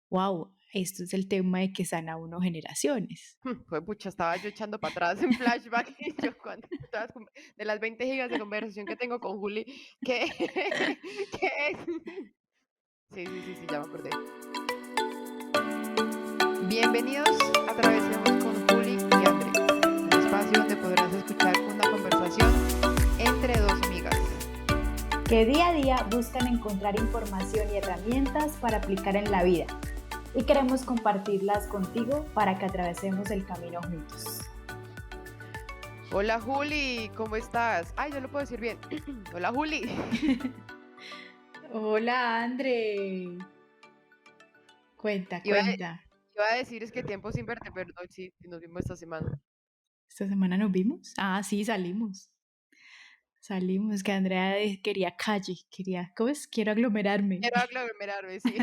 wow, esto es el tema de que sana uno generaciones. Fue pucha, estaba yo echando para atrás en flashback y yo cuando de las 20 gigas de conversación que tengo con Juli, ¿qué, qué es? Sí, sí, sí, sí, ya me acordé. Bienvenidos a Atravesemos con Juli y André, un espacio donde podrás escuchar una conversación entre dos amigas. Que día a día buscan encontrar información y herramientas para aplicar en la vida. Y queremos compartirlas contigo para que atravesemos el camino juntos. Hola Juli, ¿cómo estás? Ay, yo lo puedo decir bien. Hola Juli. Hola, André. Cuenta, Iba a, cuenta. iba a decir es que tiempo sin verte, pero no, sí, sí nos vimos esta semana. ¿Esta semana nos vimos? Ah, sí, salimos. Salimos, que Andrea quería calle, quería, ¿cómo es? Quiero aglomerarme. Quiero aglomerarme, sí.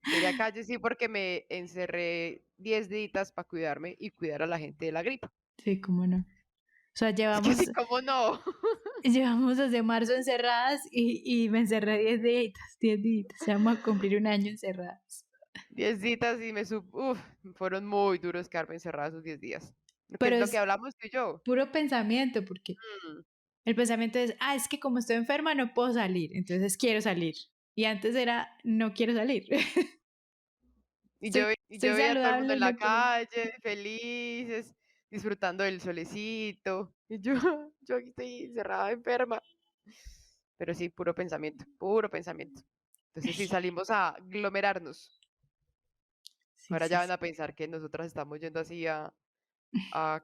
Quería calle, sí, porque me encerré 10 días para cuidarme y cuidar a la gente de la gripe. Sí, cómo no. O sea, Es que llevamos, sí, ¿cómo no? llevamos desde marzo encerradas y me encerré 10 días, 10 días. Ya vamos a cumplir un año encerradas. 10 días y fueron muy duros quedarme encerrada esos 10 días. Que Pero es lo que es hablamos tú y yo. puro pensamiento, porque Mm, el pensamiento es, ah, es que como estoy enferma no puedo salir, entonces quiero salir. Y antes era, no quiero salir. Y yo Estoy veía a todo el mundo saludable en y la no quiero. calle, felices, disfrutando del solecito. Y yo, yo aquí estoy encerrada, enferma. Pero sí, puro pensamiento, puro pensamiento. Entonces sí, salimos a aglomerarnos. Sí, Ahora sí, ya van sí. a pensar que nosotras estamos yendo así a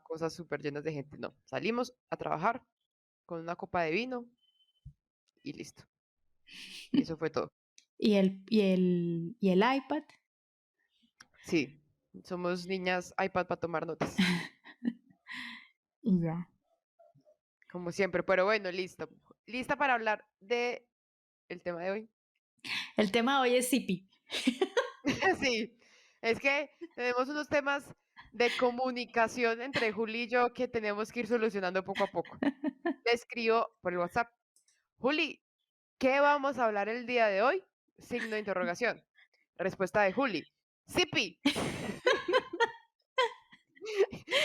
cosas súper llenas de gente. No, salimos a trabajar con una copa de vino y listo. Y eso fue todo. Y el iPad. Sí, somos niñas iPad para tomar notas, Y ya. como siempre. Pero bueno, listo. ¿Lista para hablar de el tema de hoy? El tema de hoy es Zipi. Sí, es que tenemos unos temas de comunicación entre Juli y yo que tenemos que ir solucionando poco a poco. Le escribo por el WhatsApp. Juli, ¿qué vamos a hablar el día de hoy? Signo de interrogación. Respuesta de Juli. Sipi.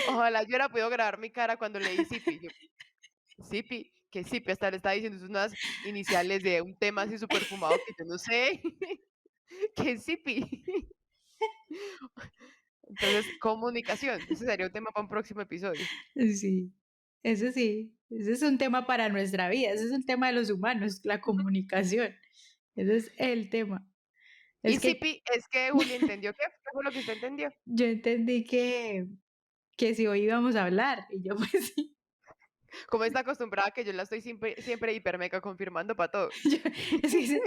Ojalá yo hubiera podido grabar mi cara cuando leí Sipi. Yo, Sipi, que Sipi, hasta le estaba diciendo unas iniciales de un tema así súper fumado que yo no sé. ¿Qué es Sipi? Entonces, comunicación. Ese sería un tema para un próximo episodio. Sí, eso sí. Ese es un tema para nuestra vida. Ese es un tema de los humanos, la comunicación. Ese es el tema. Es Y que Sipi, es que Juli entendió qué fue lo que usted entendió. yo entendí que si hoy íbamos a hablar. Y yo, pues sí. Como está acostumbrada que yo la estoy siempre, siempre hiper mega confirmando para todo. Yo- es que dice,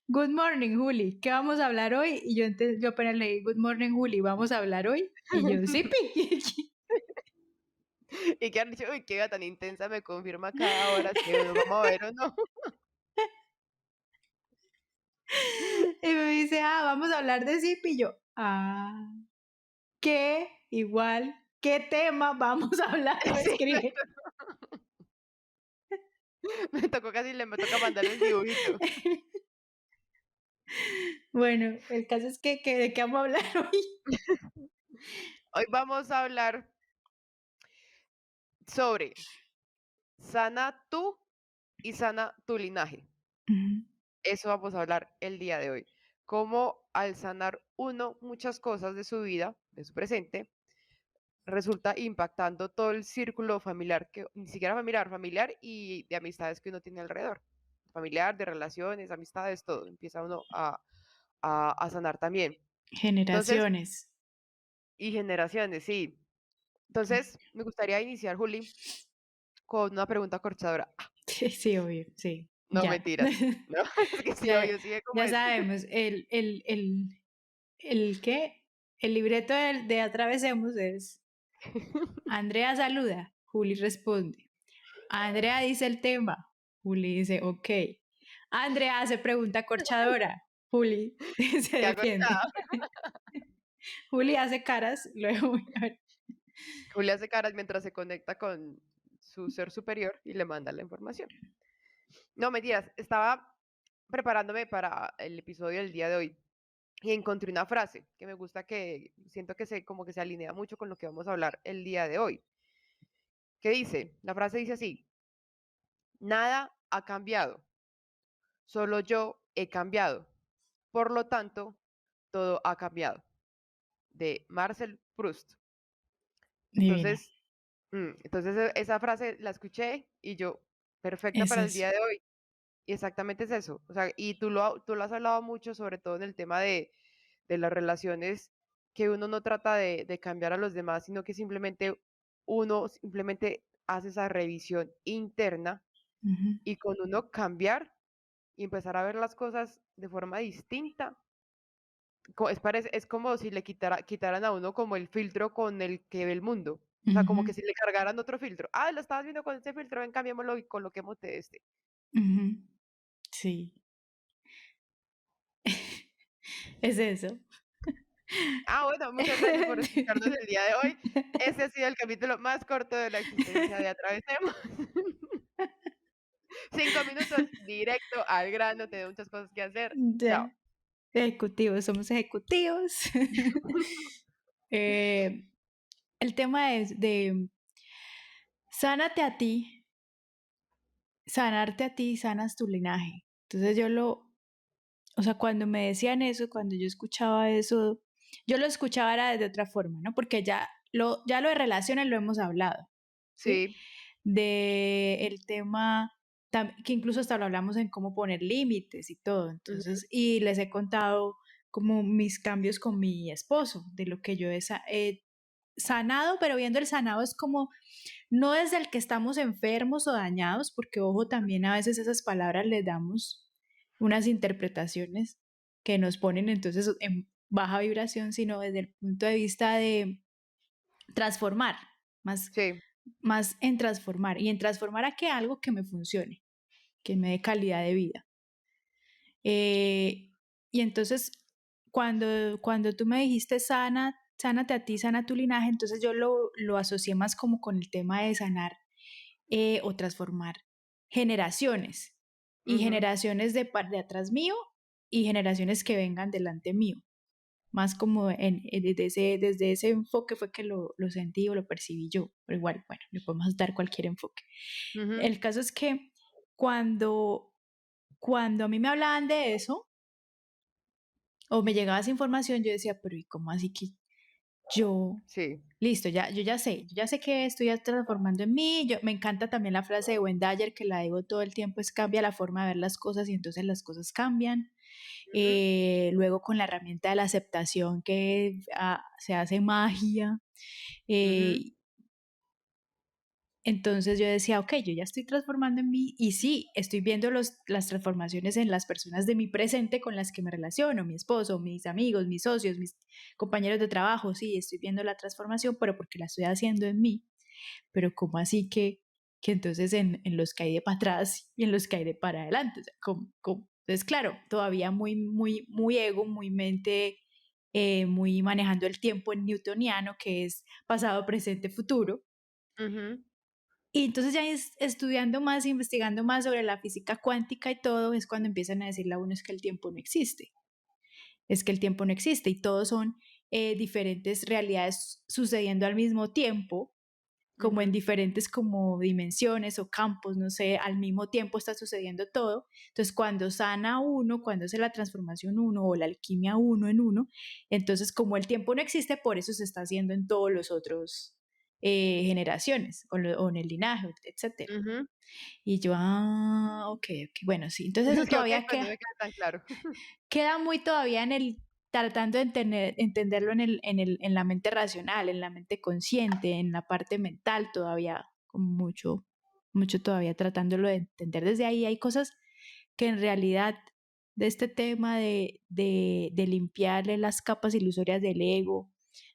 Good morning, Juli. ¿Qué vamos a hablar hoy? Y yo apenas leí, Good morning, Juli. ¿Vamos a hablar hoy? Y yo, sí, pi. Y que han dicho, uy, qué vida tan intensa, me confirma cada hora si nos vamos a ver o no. Y me dice, vamos a hablar de Zipi. Y yo, ¿qué? Igual, ¿qué tema vamos a hablar? Me Sí, escribe. me tocó casi, me toca mandarle un dibujito. Bueno, el caso es que ¿de qué vamos a hablar hoy? Hoy vamos a hablar sobre sana tú y sana tu linaje. Ujú. Eso vamos a hablar el día de hoy. Cómo al sanar uno muchas cosas de su vida, de su presente, resulta impactando todo el círculo familiar, que ni siquiera familiar, familiar y de amistades que uno tiene alrededor. Familiar, de relaciones, amistades, todo. Empieza uno a sanar también. Entonces, Generaciones. y generaciones, sí. Entonces, me gustaría iniciar, Juli, con una pregunta corchadora. Sí, sí, obvio, sí, No ya. mentiras. No, es que sí, Ya, obvio, sí, ¿cómo ya es? sabemos, el qué, el libreto de Atravesemos es, Andrea saluda, Juli responde. Andrea dice el tema, Juli dice, ok. Andrea hace pregunta corchadora, Juli se ¿Qué hago defiende. ya? Juli hace caras, luego, a ver, Juli hace caras mientras se conecta con su ser superior y le manda la información. No, mentiras, estaba preparándome para el episodio del día de hoy y encontré una frase que me gusta, que siento que se como que se alinea mucho con lo que vamos a hablar el día de hoy, que dice, la frase dice así: "Nada ha cambiado, solo yo he cambiado. Por lo tanto, todo ha cambiado", de Marcel Proust. Divina. Entonces, entonces esa frase la escuché y yo, perfecta Es para el eso. día de hoy. Y exactamente es eso. O sea, y tú lo has hablado mucho, sobre todo en el tema de las relaciones, que uno no trata de cambiar a los demás, sino que simplemente uno simplemente hace esa revisión interna Ujú, y con uno cambiar y empezar a ver las cosas de forma distinta. Es como si le quitaran a uno como el filtro con el que ve el mundo. O sea, como que ujú, si le cargaran otro filtro. Ah, lo estabas viendo con este filtro, ven, cambiémoslo y coloquémote este. ujú. Sí, es eso. Ah, bueno, muchas gracias por escucharnos el día de hoy. Este ha sido el capítulo más corto de la existencia de Atravesemos. 5 minutos, directo al grano, tengo muchas cosas que hacer. Chao. Ya, ejecutivos, somos ejecutivos. Eh, el tema es de sánate a ti, sanarte a ti, sanas tu linaje. Entonces o sea, cuando me decían eso, cuando yo escuchaba eso, yo lo escuchaba era de otra forma, ¿no? Porque ya lo de relaciones lo hemos hablado, ¿sí? Sí. De el tema que incluso hasta lo hablamos en cómo poner límites y todo. Ujú, Entonces, y les he contado como mis cambios con mi esposo, de lo que yo he sanado, pero viendo el sanado es como no desde el que estamos enfermos o dañados, porque ojo, también a veces esas palabras les damos unas interpretaciones que nos ponen entonces en baja vibración, sino desde el punto de vista de transformar, más, sí. más en transformar y en transformar a que algo que me funcione, que me dé calidad de vida. Eh, y entonces, cuando tú me dijiste sánate a ti, sana tu linaje, entonces yo lo asocié más como con el tema de sanar o transformar generaciones y Ujú, generaciones de atrás mío y generaciones que vengan delante mío. Más como desde ese enfoque fue que lo sentí o lo percibí yo, pero igual, bueno, le podemos dar cualquier enfoque. ujú, El caso es que cuando, cuando a mí me hablaban de eso o me llegaba esa información, yo decía, pero ¿y cómo así que yo sí. listo, yo ya sé que estoy ya transformando en mí. Me encanta también la frase de Wendayer que la digo todo el tiempo, es cambia la forma de ver las cosas y entonces las cosas cambian. Ujú, Luego con la herramienta de la aceptación que se hace magia. ujú, eh, entonces yo decía, ok, yo ya estoy transformando en mí y sí, estoy viendo las transformaciones en las personas de mi presente con las que me relaciono, mi esposo, mis amigos, mis socios, mis compañeros de trabajo, sí, estoy viendo la transformación, pero porque la estoy haciendo en mí. Pero ¿cómo así que entonces en los que hay de para atrás y en los que hay de para adelante? O sea, ¿cómo? Entonces, claro, todavía muy ego, muy mente, muy manejando el tiempo en newtoniano, que es pasado, presente, futuro. ujú, Y entonces ya estudiando más, investigando más sobre la física cuántica y todo, es cuando empiezan a decirle a uno es que el tiempo no existe, es que el tiempo no existe y todos son diferentes realidades sucediendo al mismo tiempo como en ujú, diferentes como dimensiones o campos, no sé, al mismo tiempo está sucediendo todo. Entonces, cuando sana uno, cuando hace la transformación uno o la alquimia uno en uno, entonces como el tiempo no existe, por eso se está haciendo en todos los otros generaciones o en el linaje, etcétera. ujú. Y yo, ok, ok, bueno, sí. Entonces Es eso que, ok, todavía pues no me queda tan claro. queda muy todavía en el tratando de entenderlo en la mente racional, en la mente consciente, en la parte mental todavía, con mucho todavía tratándolo de entender desde ahí. Hay cosas que en realidad de este tema de limpiarle las capas ilusorias del ego,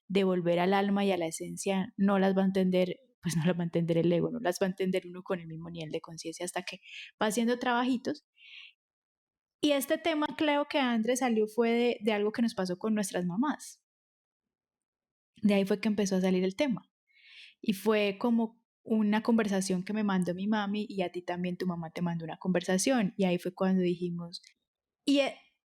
de volver al alma y a la esencia, no las va a entender, pues no las va a entender el ego, no las va a entender uno con el mismo nivel de conciencia hasta que va haciendo trabajitos y este tema creo que Andrés salió fue de algo que nos pasó con nuestras mamás. De ahí fue que empezó a salir el tema. Y fue como una conversación que me mandó mi mami y a ti también tu mamá te mandó una conversación. Y ahí fue cuando dijimos, Y,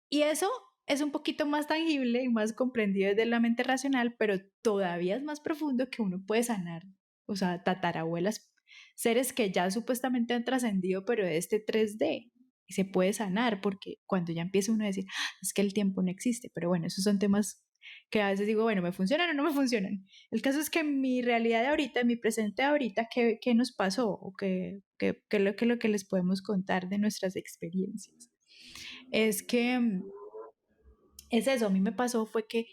y eso es un poquito más tangible y más comprendido desde la mente racional, pero todavía es más profundo que uno puede sanar, o sea, tatarabuelas, seres que ya supuestamente han trascendido, pero de este 3D. Y se puede sanar porque cuando ya empieza uno a decir: "Ah, es que el tiempo no existe", pero bueno, esos son temas que a veces digo, bueno, ¿me funcionan o no me funcionan? El caso es que en mi realidad de ahorita, en mi presente de ahorita, ¿qué nos pasó? ¿O qué es lo que les podemos contar de nuestras experiencias? Es que es eso, a mí me pasó fue que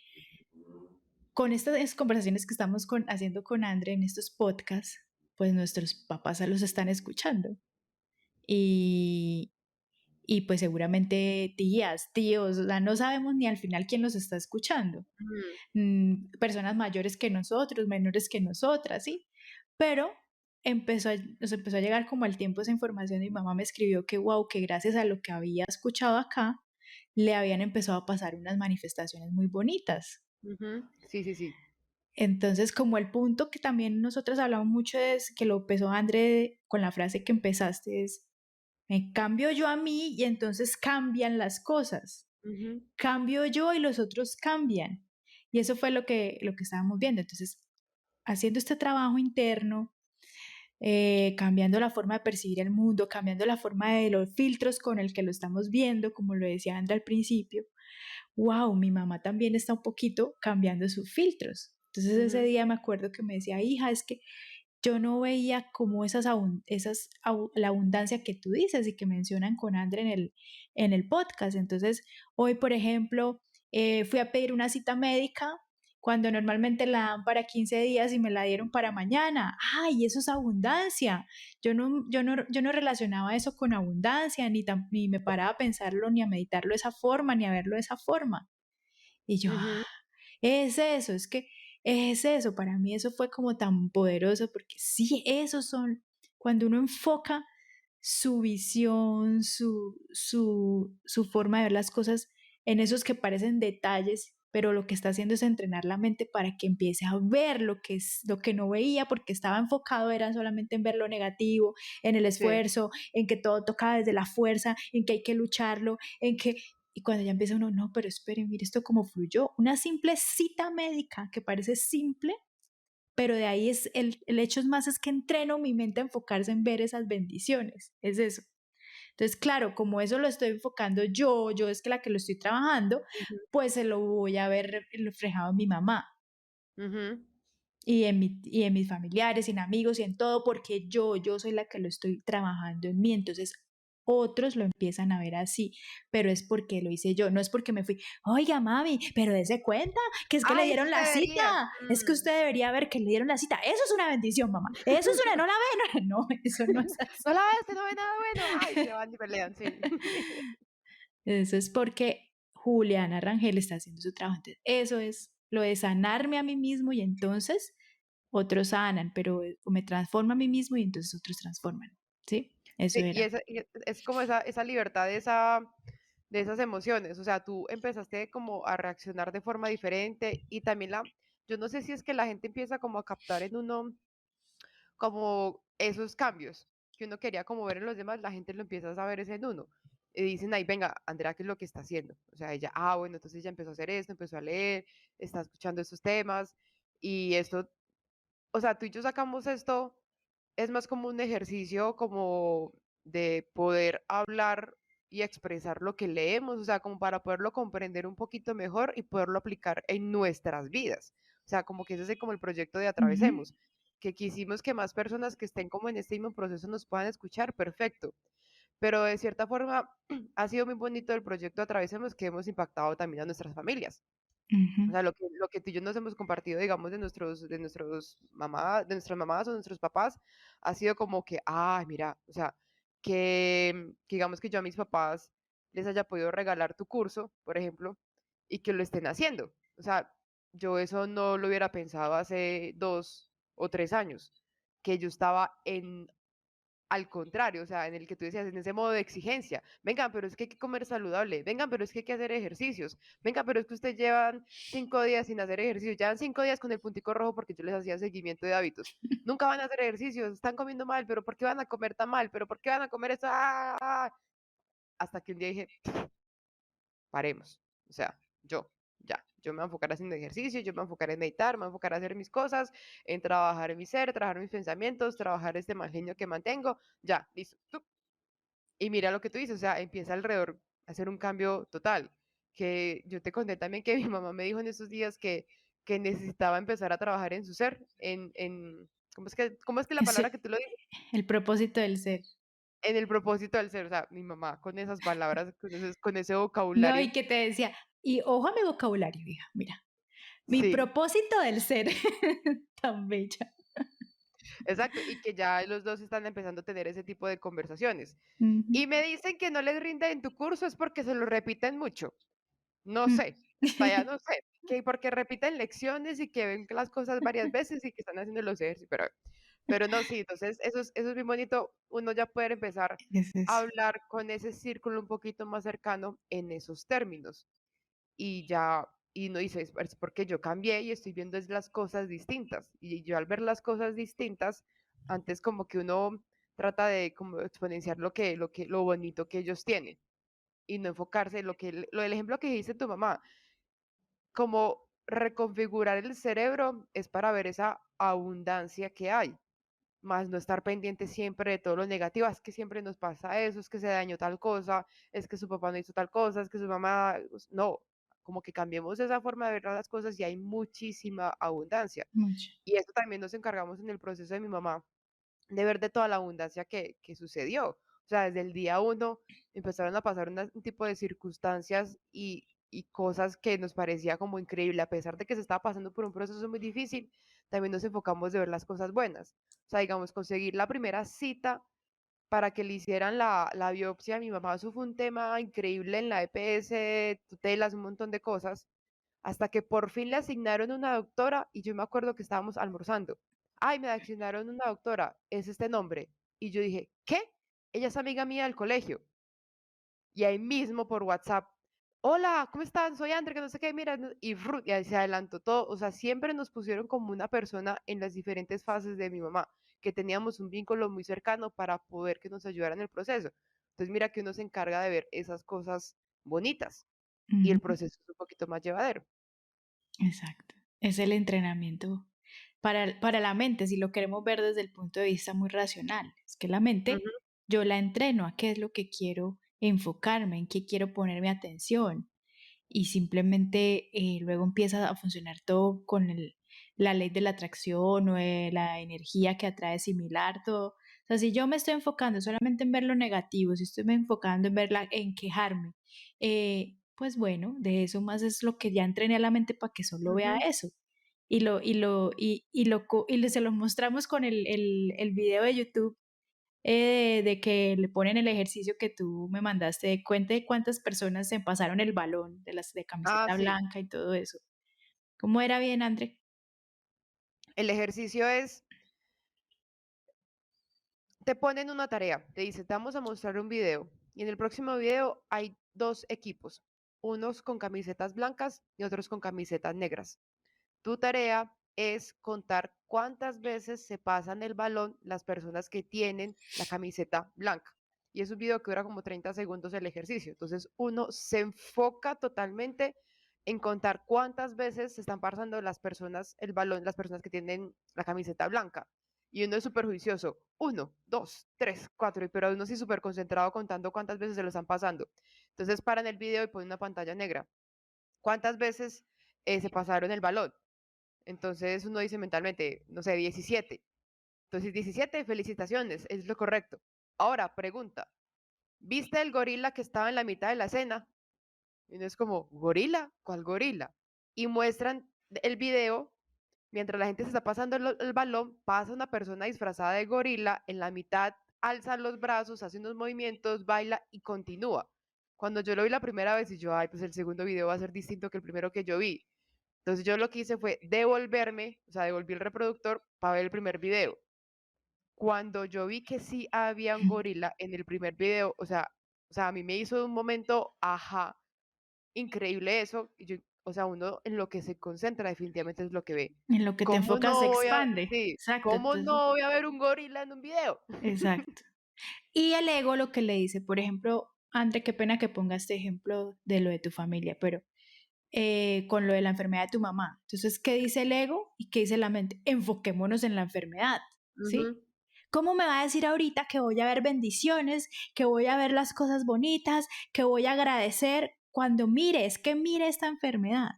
con estas conversaciones que estamos haciendo con Andre en estos podcasts, pues nuestros papás los están escuchando. Y, y pues seguramente tías, tíos, o sea, no sabemos ni al final quién los está escuchando. Ujú, Personas mayores que nosotros, menores que nosotras, ¿sí? Pero nos empezó a llegar como al tiempo esa información y mi mamá me escribió que, wow, que gracias a lo que había escuchado acá, le habían empezado a pasar unas manifestaciones muy bonitas. ujú. Sí, sí, sí. Entonces, como el punto que también nosotros hablamos mucho es que lo empezó André con la frase que empezaste es, me cambio yo a mí y entonces cambian las cosas. Ujú, Cambio yo y los otros cambian. Y eso fue lo que estábamos viendo. Entonces, haciendo este trabajo interno, cambiando la forma de percibir el mundo, cambiando la forma de los filtros con el que lo estamos viendo, como lo decía André al principio, wow, mi mamá también está un poquito cambiando sus filtros. Entonces ese ujú, día me acuerdo que me decía, hija, es que yo no veía como la abundancia que tú dices y que mencionan con André en el podcast. Entonces, hoy, por ejemplo, fui a pedir una cita médica cuando normalmente la dan para 15 días y me la dieron para mañana. ¡Ay, eso es abundancia! Yo no relacionaba eso con abundancia, ni me paraba a pensarlo, ni a meditarlo de esa forma, ni a verlo de esa forma. Y yo, ujú, es eso, es que es eso, para mí eso fue como tan poderoso, porque sí, esos son, cuando uno enfoca su visión, su forma de ver las cosas en esos que parecen detalles, pero lo que está haciendo es entrenar la mente para que empiece a ver lo que es lo que no veía porque estaba enfocado era solamente en ver lo negativo, en el sí. esfuerzo, en que todo toca desde la fuerza, en que hay que lucharlo, en que y cuando ya empieza uno, no, pero esperen, mire esto cómo fluyó. Una simple cita médica que parece simple, pero de ahí es el hecho es más es que entreno mi mente a enfocarse en ver esas bendiciones. Es eso. Entonces, claro, como eso lo estoy enfocando yo es que la que lo estoy trabajando, Ujú, pues se lo voy a ver reflejado en mi mamá ujú. y en mis familiares, y en amigos y en todo, porque yo soy la que lo estoy trabajando en mí. Entonces, otros lo empiezan a ver así, pero es porque lo hice yo, no es porque me fui, oiga, mami, pero dése cuenta que es que le Ay, es dieron que la usted cita, debería. es que usted debería ver que le dieron la cita, eso es una bendición, mamá, eso es una, no la ve, no, eso no es No así. la ves, que no ve nada bueno. Ay, se van y pelean, sí. Eso es porque Juliana Rangel está haciendo su trabajo. Entonces, eso es lo de sanarme a mí mismo y entonces otros sanan, pero me transforma a mí mismo y entonces otros transforman. ¿Sí? Eso Sí, era. y es como esa libertad de esas emociones. O sea, tú empezaste como a reaccionar de forma diferente y también yo no sé si es que la gente empieza como a captar en uno como esos cambios que uno quería como ver en los demás, la gente lo empieza a saber es en uno. Y dicen ahí, venga, Andrea, ¿qué es lo que está haciendo? O sea, ella, bueno, entonces ella empezó a hacer esto, empezó a leer, está escuchando estos temas y esto, o sea, tú y yo sacamos esto, es más como un ejercicio como de poder hablar y expresar lo que leemos, o sea, como para poderlo comprender un poquito mejor y poderlo aplicar en nuestras vidas. O sea, como que ese es como el proyecto de Ujú, Atravesemos, que quisimos que más personas que estén como en este mismo proceso nos puedan escuchar, perfecto. Pero de cierta forma ha sido muy bonito el proyecto Atravesemos que hemos impactado también a nuestras familias. ujú, O sea, lo que tú y yo nos hemos compartido, digamos, de nuestras mamás o nuestros papás, ha sido como que, ay, mira, o sea, que digamos que yo a mis papás les haya podido regalar tu curso, por ejemplo, y que lo estén haciendo. O sea, yo eso no lo hubiera pensado hace 2 o 3 años, que yo estaba al contrario, o sea, en el que tú decías, en ese modo de exigencia. Vengan, pero es que hay que comer saludable. Vengan, pero es que hay que hacer ejercicios. Vengan, pero es que ustedes llevan 5 días sin hacer ejercicio. Llevan 5 días con el puntico rojo porque yo les hacía seguimiento de hábitos. Nunca van a hacer ejercicios, están comiendo mal, pero ¿por qué van a comer tan mal? ¿Pero por qué van a comer eso? ¡Ah! Hasta que un día dije, paremos. O sea, yo me voy a enfocar haciendo ejercicio, yo me voy a enfocar en meditar, me voy a enfocar a hacer mis cosas, en trabajar en mi ser, trabajar mis pensamientos, trabajar este mal genio que mantengo, ya, listo. Y mira lo que tú dices, o sea, empieza alrededor a hacer un cambio total. Que yo te conté también que mi mamá me dijo en esos días que necesitaba empezar a trabajar en su ser, ¿cómo es que la palabra Ese que tú lo dices? el propósito del ser. En el propósito del ser, o sea, mi mamá con esas palabras, con ese No, vocabulario, y que te decía, y ojo a mi vocabulario, hija, mira, mi sí, propósito del ser, tan bella. exacto, y que ya los dos están empezando a tener ese tipo de conversaciones. Ujú, Y me dicen que no les rinde en tu curso es porque se lo repiten mucho. No mm. sé, vaya, no sé, que porque repiten lecciones y que ven que las cosas varias veces y que están haciendo los ejercicios, pero no, sí, entonces eso es bien bonito, uno ya poder empezar Es a eso. hablar con ese círculo un poquito más cercano en esos términos. Y ya, y no dice, es porque yo cambié y estoy viendo es las cosas distintas. Y yo al ver las cosas distintas, antes como que uno trata de como exponenciar lo bonito que ellos tienen y no enfocarse en lo del ejemplo que dice tu mamá, como reconfigurar el cerebro es para ver esa abundancia que hay, más no estar pendiente siempre de todo lo negativo, "Ah, es que siempre nos pasa eso, es que se dañó tal cosa, es que su papá no hizo tal cosa, es que su mamá, no, como que cambiemos esa forma de ver las cosas y hay muchísima abundancia. Mucho. Y eso también nos encargamos en el proceso de mi mamá, de ver de toda la abundancia que sucedió. O sea, desde el día uno empezaron a pasar un tipo de circunstancias y cosas que nos parecía como increíble, a pesar de que se estaba pasando por un proceso muy difícil, también nos enfocamos de ver las cosas buenas. O sea, digamos, conseguir la primera cita para que le hicieran la biopsia a mi mamá, eso fue un tema increíble en la EPS, tutelas, un montón de cosas, hasta que por fin le asignaron una doctora y yo me acuerdo que estábamos almorzando. Ay, me asignaron una doctora, es este nombre. Y yo dije, ¿qué? Ella es amiga mía del colegio. Y ahí mismo por WhatsApp, hola, ¿cómo están? Soy Andrea, que no sé qué, mira, y ahí se adelantó todo. O sea, siempre nos pusieron como una persona en las diferentes fases de mi mamá, que teníamos un vínculo muy cercano para poder que nos ayudara en el proceso. Entonces, mira que uno se encarga de ver esas cosas bonitas y el Ujú, proceso es un poquito más llevadero. exacto. Es el entrenamiento para la mente, si lo queremos ver desde el punto de vista muy racional. Es que la mente Ujú, yo la entreno a qué es lo que quiero enfocarme, en qué quiero poner mi atención. Y simplemente luego empieza a funcionar todo con la ley de la atracción o la energía que atrae similar, todo. O sea, si yo me estoy enfocando solamente en ver lo negativo, si estoy me enfocando en en quejarme, pues bueno, de eso más es lo que ya entrené a la mente para que solo vea ujú. eso. Se lo mostramos con el video de YouTube de que le ponen el ejercicio que tú me mandaste, cuente cuántas personas se pasaron el balón de las de Ah, camiseta sí. blanca y todo eso. ¿Cómo era bien, André? El ejercicio es, te ponen una tarea, te dice, te vamos a mostrar un video y en el próximo video hay dos equipos, unos con camisetas blancas y otros con camisetas negras. Tu tarea es contar cuántas veces se pasan el balón las personas que tienen la camiseta blanca. Y es un video que dura como 30 segundos el ejercicio. Entonces uno se enfoca totalmente en contar cuántas veces se están pasando las personas el balón, las personas que tienen la camiseta blanca. Y uno es súper juicioso. Uno, dos, tres, cuatro. Pero uno sí súper concentrado contando cuántas veces se lo están pasando. Entonces paran el video y ponen una pantalla negra. ¿Cuántas veces se pasaron el balón? Entonces uno dice mentalmente, no sé, 17. Entonces 17, felicitaciones, es lo correcto. Ahora, pregunta, ¿viste el gorila que estaba en la mitad de la escena? Y uno es como, ¿gorila? ¿Cuál gorila? Y muestran el video, mientras la gente se está pasando el balón, pasa una persona disfrazada de gorila, en la mitad alza los brazos, hace unos movimientos, baila y continúa. Cuando yo lo vi la primera vez y yo, ay, pues el segundo video va a ser distinto que el primero que yo vi. Entonces yo lo que hice fue devolverme, o sea, devolví el reproductor para ver el primer video. Cuando yo vi que sí había un gorila en el primer video, o sea, a mí me hizo un momento, ajá, increíble eso. Y yo, o sea, uno en lo que se concentra definitivamente es lo que ve. En lo que te ¿Cómo enfocas se no voy a, expande. sí, Exacto, cómo entonces, no voy a ver un gorila en un video? exacto. Y el ego lo que le dice, por ejemplo, André, qué pena que ponga este ejemplo de lo de tu familia, pero con lo de la enfermedad de tu mamá. Entonces, ¿qué dice el ego y qué dice la mente? Enfoquémonos en la enfermedad, ¿sí? Ujú, ¿Cómo me va a decir ahorita que voy a ver bendiciones, que voy a ver las cosas bonitas, que voy a agradecer cuando mire, es que mire esta enfermedad?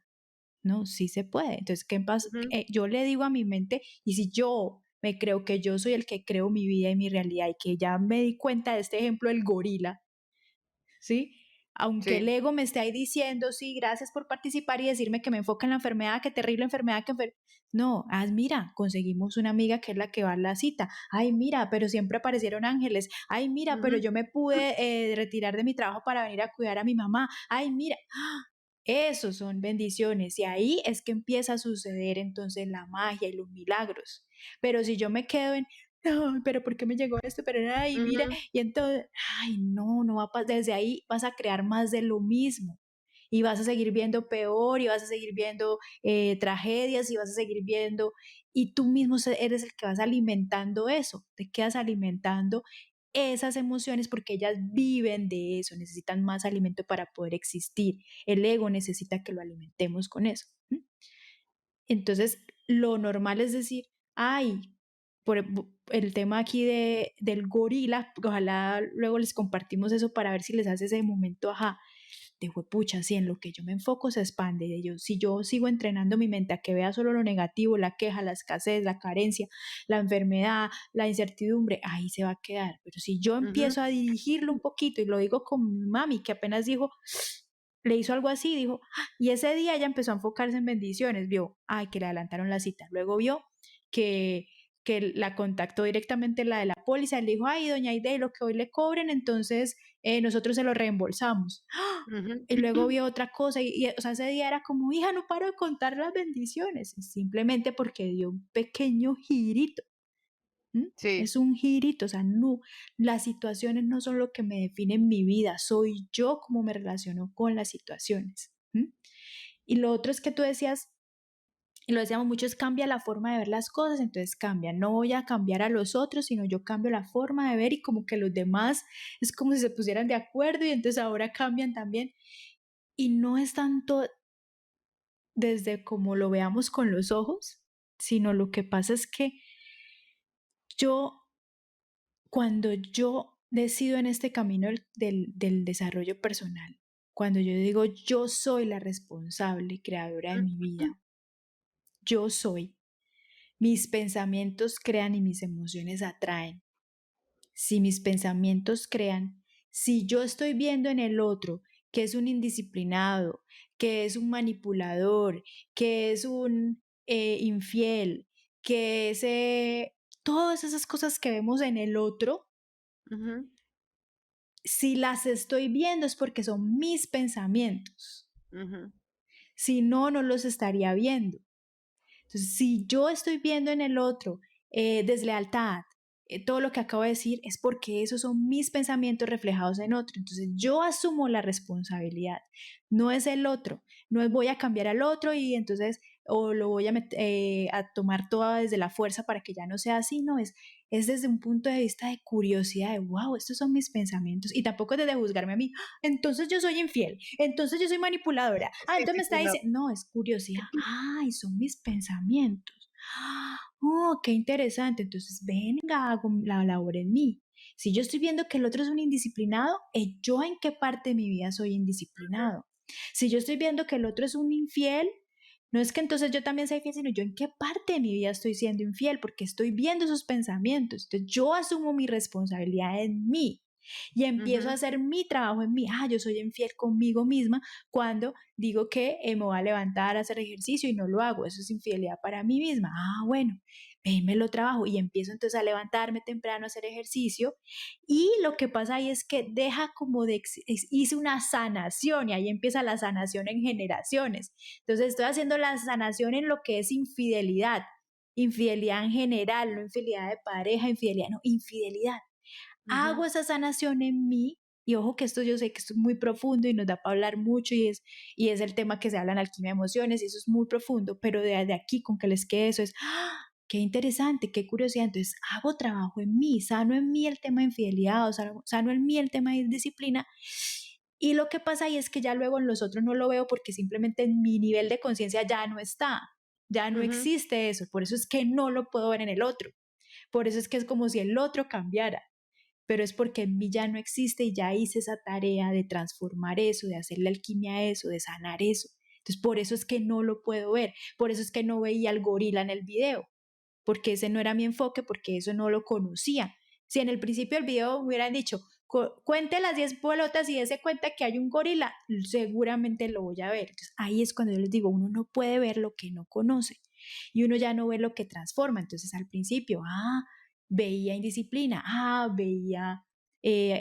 No, sí se puede. Entonces, ¿qué pasa? ujú, Yo le digo a mi mente, y si yo me creo que yo soy el que creo mi vida y mi realidad y que ya me di cuenta de este ejemplo del gorila, ¿sí? Aunque el sí, ego me esté ahí diciendo, sí, gracias por participar y decirme que me enfoque en la enfermedad, qué terrible enfermedad, no, mira, conseguimos una amiga que es la que va a la cita. Ay, mira, pero siempre aparecieron ángeles. Ay, mira, pero ujú, yo me pude retirar de mi trabajo para venir a cuidar a mi mamá. Ay, mira, esos son bendiciones y ahí es que empieza a suceder entonces la magia y los milagros. Pero si yo me quedo en, no, pero ¿por qué me llegó esto? Pero ay, mira, ujú, y entonces, ay, no, no va a pasar. Desde ahí vas a crear más de lo mismo y vas a seguir viendo peor y vas a seguir viendo tragedias y vas a seguir viendo y tú mismo eres el que vas alimentando eso, te quedas alimentando esas emociones porque ellas viven de eso, necesitan más alimento para poder existir. El ego necesita que lo alimentemos con eso. ¿M? Entonces, lo normal es decir, ay, el tema aquí del gorila, ojalá luego les compartimos eso para ver si les hace ese momento, ajá, de juepucha, si en lo que yo me enfoco se expande, si yo sigo entrenando mi mente a que vea solo lo negativo, la queja, la escasez, la carencia, la enfermedad, la incertidumbre, ahí se va a quedar. Pero si yo ujú, empiezo a dirigirlo un poquito, y lo digo con mi mami, que apenas dijo, le hizo algo así, dijo, y ese día ella empezó a enfocarse en bendiciones, vio, ay, que le adelantaron la cita, luego vio que la contactó directamente la de la póliza, le dijo, ay, doña Aide, lo que hoy le cobren, entonces nosotros se lo reembolsamos. ujú. Y luego vio otra cosa, o sea, ese día era como, hija, no paro de contar las bendiciones, simplemente porque dio un pequeño girito. ¿M? Sí, Es un girito, o sea, no, las situaciones no son lo que me define en mi vida, soy yo como me relaciono con las situaciones. ¿M? Y lo otro es que tú decías, y lo decíamos mucho, es cambia la forma de ver las cosas, entonces cambia, no voy a cambiar a los otros, sino yo cambio la forma de ver y como que los demás es como si se pusieran de acuerdo y entonces ahora cambian también. Y no es tanto desde como lo veamos con los ojos, sino lo que pasa es que yo, cuando yo decido en este camino del desarrollo personal, cuando yo digo yo soy la responsable creadora de mi ujú, vida, yo soy, mis pensamientos crean y mis emociones atraen. Si mis pensamientos crean, si yo estoy viendo en el otro que es un indisciplinado, que es un manipulador, que es un infiel, que es todas esas cosas que vemos en el otro, ujú, si las estoy viendo es porque son mis pensamientos. ujú, Si no, no los estaría viendo. Entonces, si yo estoy viendo en el otro deslealtad, todo lo que acabo de decir es porque esos son mis pensamientos reflejados en otro. Entonces, yo asumo la responsabilidad, no es el otro, no es voy a cambiar al otro y entonces o lo voy a tomar toda desde la fuerza para que ya no sea así, no, es desde un punto de vista de curiosidad, de wow, estos son mis pensamientos y tampoco desde juzgarme a mí, "Ah, entonces yo soy infiel, entonces yo soy manipuladora, sí, entonces sí, me sí, está no. diciendo, no, es curiosidad, ay, son mis pensamientos. Oh, qué interesante. Entonces, venga, hago la labor en mí. Si yo estoy viendo que el otro es un indisciplinado, ¿yo en qué parte de mi vida soy indisciplinado? Si yo estoy viendo que el otro es un infiel, no es que entonces yo también sea infiel, sino yo en qué parte de mi vida estoy siendo infiel, porque estoy viendo esos pensamientos. Entonces, yo asumo mi responsabilidad en mí y empiezo a Ujú, hacer mi trabajo en mí. Yo soy infiel conmigo misma cuando digo que me voy a levantar a hacer ejercicio y no lo hago, eso es infidelidad para mí misma. Bueno, ven, me lo trabajo y empiezo entonces a levantarme temprano a hacer ejercicio y lo que pasa ahí es que deja como hice una sanación y ahí empieza la sanación en generaciones. Entonces estoy haciendo la sanación en lo que es infidelidad, infidelidad en general, no infidelidad de pareja, infidelidad, no, infidelidad. Hago ujú, esa sanación en mí y ojo que esto yo sé que esto es muy profundo y nos da para hablar mucho y es el tema que se habla en alquimia de emociones y eso es muy profundo, pero de aquí con que les quede eso es, qué interesante, qué curiosidad. Entonces hago trabajo en mí, sano en mí el tema de infidelidad, o sano en mí el tema de indisciplina. Y lo que pasa ahí es que ya luego en los otros no lo veo porque simplemente en mi nivel de conciencia ya no está, ya no Ujú. existe eso. Por eso es que no lo puedo ver en el otro. Por eso es que es como si el otro cambiara, pero es porque en mí ya no existe y ya hice esa tarea de transformar eso, de hacerle alquimia a eso, de sanar eso. Entonces, por eso es que no lo puedo ver, por eso es que no veía al gorila en el video, porque ese no era mi enfoque, porque eso no lo conocía. Si en el principio del video me hubieran dicho, cuente las 10 pelotas y dése cuenta que hay un gorila, seguramente lo voy a ver. Entonces, ahí es cuando yo les digo, uno no puede ver lo que no conoce y uno ya no ve lo que transforma. Entonces, al principio, veía indisciplina, veía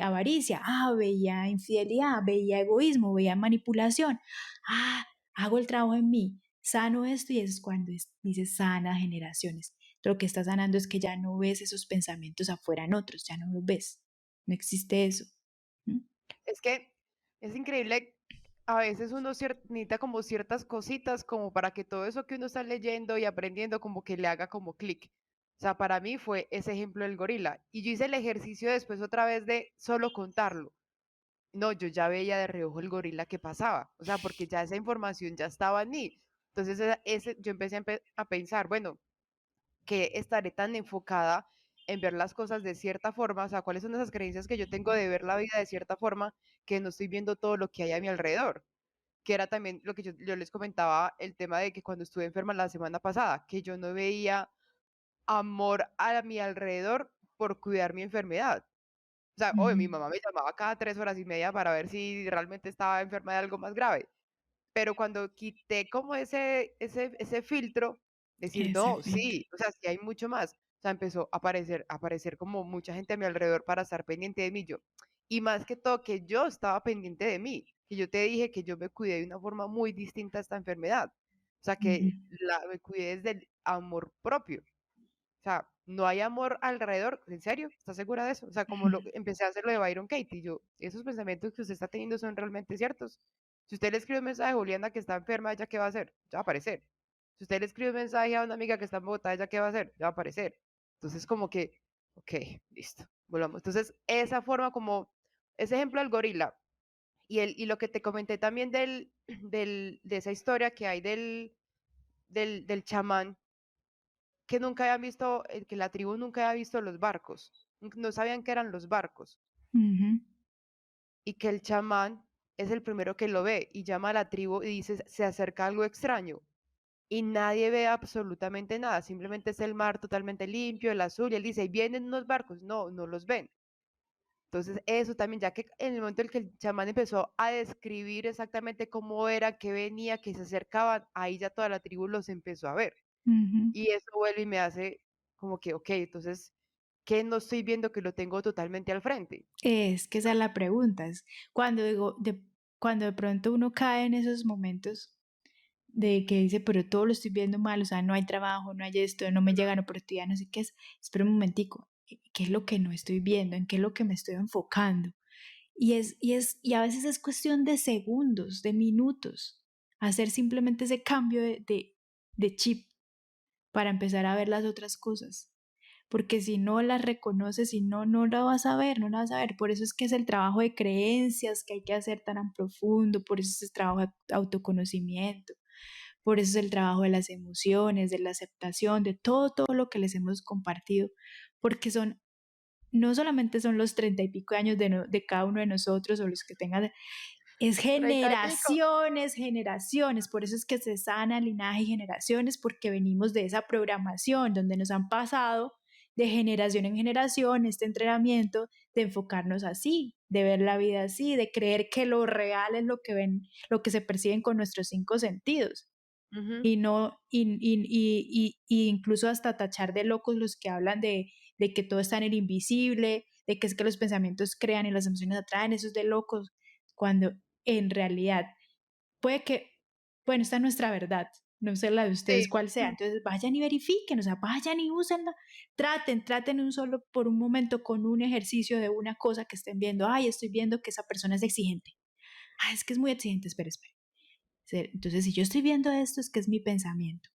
avaricia, veía infidelidad, veía egoísmo, veía manipulación, hago el trabajo en mí, sano esto y eso es cuando dices sana generaciones. Lo que está sanando es que ya no ves esos pensamientos afuera en otros, ya no los ves, no existe eso. ¿Mm? Es que es increíble, a veces uno necesita como ciertas cositas como para que todo eso que uno está leyendo y aprendiendo como que le haga como clic. O sea, para mí fue ese ejemplo del gorila. Y yo hice el ejercicio después otra vez de solo contarlo. No, yo ya veía de reojo el gorila que pasaba. O sea, porque ya esa información ya estaba en mí. Entonces, yo empecé a pensar, bueno, que estaré tan enfocada en ver las cosas de cierta forma, o sea, cuáles son esas creencias que yo tengo de ver la vida de cierta forma, que no estoy viendo todo lo que hay a mi alrededor, que era también lo que yo les comentaba, el tema de que cuando estuve enferma la semana pasada, que yo no veía amor a mi alrededor por cuidar mi enfermedad. O sea, obvio, Ujú. mi mamá me llamaba cada 3 horas y media para ver si realmente estaba enferma de algo más grave, pero cuando quité como ese filtro, decir: Ese "No, filtro. sí, o sea, sí hay mucho más". O sea, empezó a aparecer como mucha gente a mi alrededor para estar pendiente de mí, yo y más que todo, que yo estaba pendiente de mí, que yo te dije que yo me cuidé de una forma muy distinta a esta enfermedad. O sea, Ujú. que me cuidé desde el amor propio. O sea, no hay amor alrededor, ¿en serio? ¿Estás segura de eso? O sea, como empecé a hacer lo de Byron Katie, yo, esos pensamientos que usted está teniendo son realmente ciertos. Si usted le escribe un mensaje a Juliana que está enferma, ¿ella qué va a hacer? Ya va a aparecer. Si usted le escribe un mensaje a una amiga que está en Bogotá, ¿ella qué va a hacer? Ya va a aparecer. Entonces, como que, ok, listo, volvamos. Entonces, esa forma como, ese ejemplo del gorila y lo que te comenté también de esa historia que hay del chamán que nunca habían visto, que la tribu nunca había visto los barcos, no sabían que eran los barcos, Ujú. y que el chamán es el primero que lo ve y llama a la tribu y dice, se acerca algo extraño, y nadie ve absolutamente nada, simplemente es el mar totalmente limpio, el azul, y él dice, "¿Y vienen unos barcos?". No, no los ven. Entonces, eso también, ya que en el momento en el que el chamán empezó a describir exactamente cómo era, que venía, que se acercaban, ahí ya toda la tribu los empezó a ver. Ujú. Y eso vuelve y me hace como que, okey, entonces, ¿qué no estoy viendo que lo tengo totalmente al frente? Es que esa es la pregunta, es cuando digo, cuando de pronto uno cae en esos momentos de que dice, pero todo lo estoy viendo mal, o sea, no hay trabajo, no hay esto, no me Ujú. llegan oportunidades, no sé qué es. Espera un momentico, ¿qué es lo que no estoy viendo? ¿En qué es lo que me estoy enfocando? Y a veces es cuestión de segundos, de minutos, hacer simplemente ese cambio de chip para empezar a ver las otras cosas. Porque si no las reconoces, si no, no la vas a ver, no la vas a ver. Por eso es que es el trabajo de creencias que hay que hacer tan profundo, por eso es el trabajo de autoconocimiento, por eso es el trabajo de las emociones, de la aceptación, de todo lo que les hemos compartido, porque no solamente son los 30 y pico años de cada uno de nosotros o los que tengan, es 30 y pico. generaciones, generaciones. Por eso es que se sana linaje y generaciones, porque venimos de esa programación donde nos han pasado de generación en generación este entrenamiento de enfocarnos así, de ver la vida así, de creer que lo real es lo que ven, lo que se perciben con nuestros 5 sentidos Ujú. y no, y incluso hasta tachar de locos los que hablan de que todo está en el invisible, de que es que los pensamientos crean y las emociones atraen, eso es de locos, cuando en realidad puede que, bueno, esta es nuestra verdad, no sé la de Sí. ustedes cuál sea, entonces vayan y verifiquen, o sea, vayan y úsenla, traten un solo por un momento con un ejercicio de una cosa que estén viendo, ay, estoy viendo que esa persona es exigente, es que es muy exigente, espera. Entonces, si yo estoy viendo esto, es que es mi pensamiento.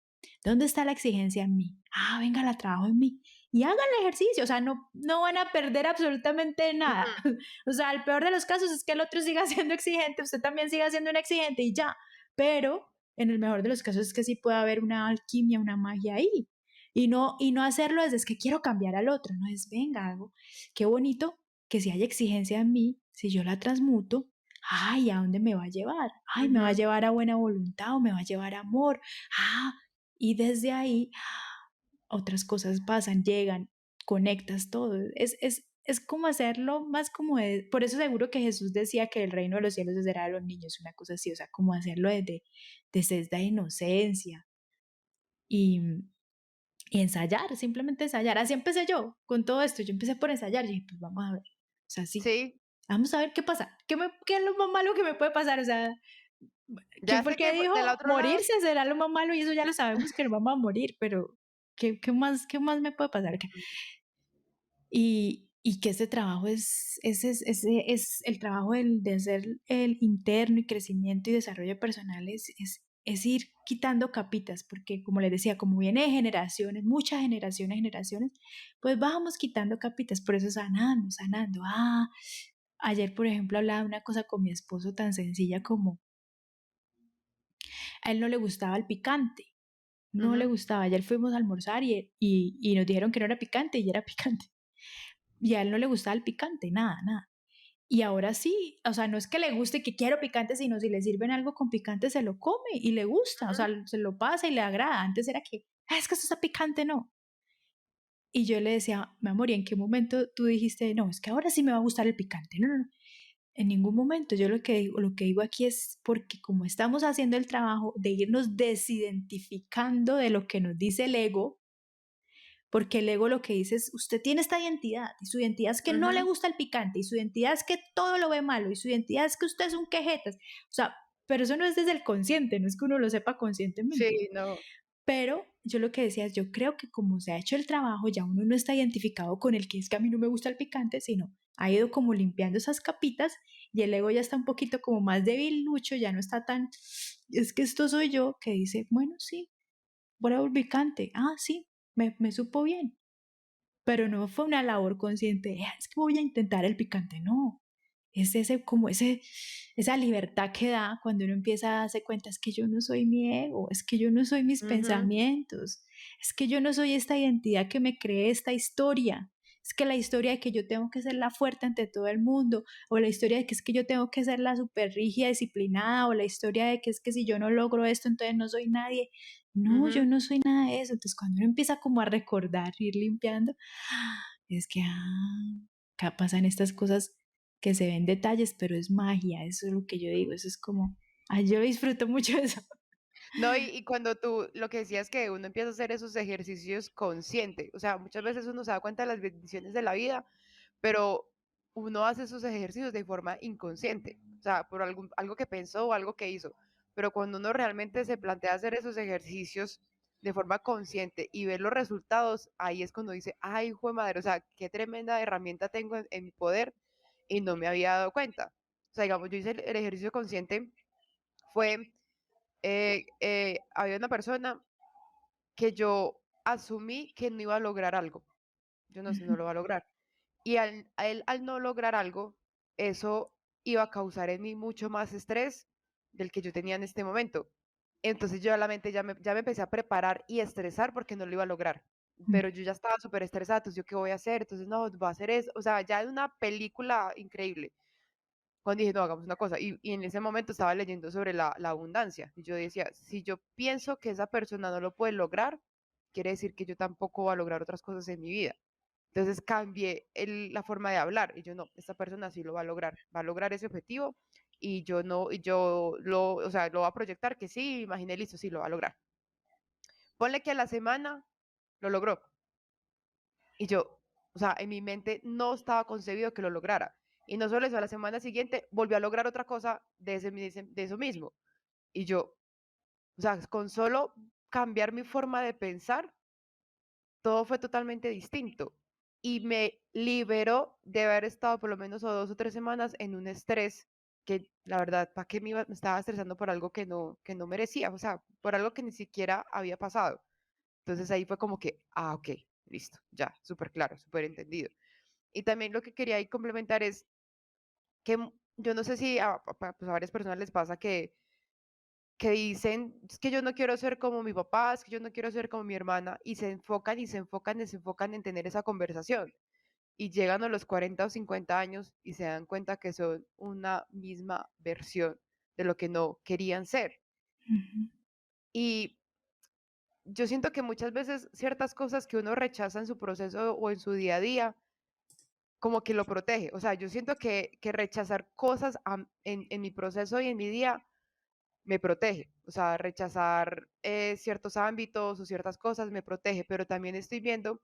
¿Dónde está la exigencia en mí? Ah, venga, la trabajo en mí. Y hagan el ejercicio, o sea, no van a perder absolutamente nada. Ujú, O sea, el peor de los casos es que el otro siga siendo exigente, usted también siga siendo un exigente y ya. Pero en el mejor de los casos es que sí puede haber una alquimia, una magia ahí. Y no hacerlo desde es que quiero cambiar al otro, no es venga, algo. Qué bonito que si hay exigencia en mí, si yo la transmuto, ay, ¿a dónde me va a llevar? Ay, me va a ujú. llevar a buena voluntad o me va a llevar a amor. Ah, y desde ahí otras cosas pasan, llegan, conectas todo. Es como hacerlo más como de, por eso seguro que Jesús decía que el reino de los cielos es será de los niños, una cosa así, o sea, como hacerlo desde esta inocencia y, y ensayar, simplemente ensayar. Así empecé yo con todo esto, yo empecé por ensayar, y dije, pues vamos a ver, o sea, sí, Sí, vamos a ver qué pasa, qué es lo más malo que me puede pasar, o sea, ¿quién ya fue el sé que que dijo del otro lado, morirse será lo más malo? Y eso ya lo sabemos que nos vamos a morir, pero qué más me puede pasar? Y que ese trabajo es el trabajo de hacer el interno y crecimiento y desarrollo personal es ir quitando capitas, porque como les decía, como viene de generaciones, muchas generaciones, generaciones, pues vamos quitando capitas, por eso sanando, sanando. Ah, ayer, por ejemplo, hablaba de una cosa con mi esposo tan sencilla como a él no le gustaba el picante. No le ujú, gustaba. Ayer fuimos a almorzar y nos dijeron que no era picante y era picante. Y a él no le gustaba el picante, nada, nada. Y ahora sí, o sea, no es que le guste que quiero picante, sino si le sirven algo con picante se lo come y le gusta, o ujú, sea, se lo pasa y le agrada. Antes era que, "Ah, es que esto está picante, no". Y yo le decía, mi amor, ¿y en qué momento tú dijiste, no, es que ahora sí me va a gustar el picante? No, no, no. En ningún momento. Yo lo que digo aquí es porque como estamos haciendo el trabajo de irnos desidentificando de lo que nos dice el ego, porque el ego lo que dice es, usted tiene esta identidad, y su identidad es que no le ujú. gusta el picante, y su identidad es que todo lo ve malo, y su identidad es que usted es un quejetas. O sea, pero eso no es desde el consciente, no es que uno lo sepa conscientemente. Sí, no. Pero yo lo que decía es, yo creo que como se ha hecho el trabajo, ya uno no está identificado con el que es que a mí no me gusta el picante, sino ha ido como limpiando esas capitas y el ego ya está un poquito como más debilucho, ya no está tan, es que esto soy yo, que dice, bueno, sí, voy a picante, ah, sí, me supo bien, pero no fue una labor consciente de: "Ah, es que voy a intentar el picante", no. Es esa libertad que da cuando uno empieza a darse cuenta, es que yo no soy mi ego, es que yo no soy mis Ujú, pensamientos, es que yo no soy esta identidad que me cree esta historia. Es que la historia de que yo tengo que ser la fuerte ante todo el mundo, o la historia de que es que yo tengo que ser la súper rígida, disciplinada, o la historia de que es que si yo no logro esto, entonces no soy nadie. No, yo ujú. no soy nada de eso. Entonces, cuando uno empieza como a recordar, ir limpiando, es que, acá pasan estas cosas que se ven detalles, pero es magia, eso es lo que yo digo, eso es como, ay, yo disfruto mucho eso. No, y cuando tú lo que decías que uno empieza a hacer esos ejercicios consciente, o sea, muchas veces uno se da cuenta de las bendiciones de la vida, pero uno hace esos ejercicios de forma inconsciente, o sea, por algo que pensó o algo que hizo. Pero cuando uno realmente se plantea hacer esos ejercicios de forma consciente y ver los resultados, ahí es cuando dice, ay, hijo de madre, o sea, qué tremenda herramienta tengo en mi poder y no me había dado cuenta. O sea, digamos, yo hice el ejercicio consciente, fue, había una persona que yo asumí que no iba a lograr algo. Yo no sé, no Ujú, lo va a lograr. Y a él, al no lograr algo, eso iba a causar en mí mucho más estrés del que yo tenía en este momento. Entonces yo a la mente ya me empecé a preparar y estresar porque no lo iba a lograr. mm, Pero yo ya estaba súper estresada, entonces yo qué voy a hacer, entonces no, voy a hacer eso. O sea, ya es una película increíble. Cuando dije, no, hagamos una cosa. Y en ese momento estaba leyendo sobre la abundancia. Y yo decía, si yo pienso que esa persona no lo puede lograr, quiere decir que yo tampoco voy a lograr otras cosas en mi vida. Entonces cambié la forma de hablar y yo no, esta persona sí lo va a lograr ese objetivo y yo no, y yo lo, o sea, lo va a proyectar que sí, imaginé listo, sí lo va a lograr. Ponle que a la semana lo logró y yo, o sea, en mi mente no estaba concebido que lo lograra. Y no solo eso, a la semana siguiente volvió a lograr otra cosa de eso mismo. Y yo, o sea, con solo cambiar mi forma de pensar, todo fue totalmente distinto y me liberó de haber estado por lo menos o 2 o 3 semanas en un estrés que la verdad, ¿para qué me estaba estresando por algo que no merecía? O sea, por algo que ni siquiera había pasado. Entonces ahí fue como que, ok, listo, ya, súper claro, súper entendido. Y también lo que quería ahí complementar es que yo no sé si pues a varias personas les pasa que dicen, es que yo no quiero ser como mi papá, es que yo no quiero ser como mi hermana, y se enfocan y se enfocan y se enfocan en tener esa conversación. Y llegan a los 40 o 50 años y se dan cuenta que son una misma versión de lo que no querían ser. Ujú, Y yo siento que muchas veces ciertas cosas que uno rechaza en su proceso o en su día a día, como que lo protege. O sea, yo siento que rechazar cosas en mi proceso y en mi día me protege. O sea, rechazar ciertos ámbitos o ciertas cosas me protege, pero también estoy viendo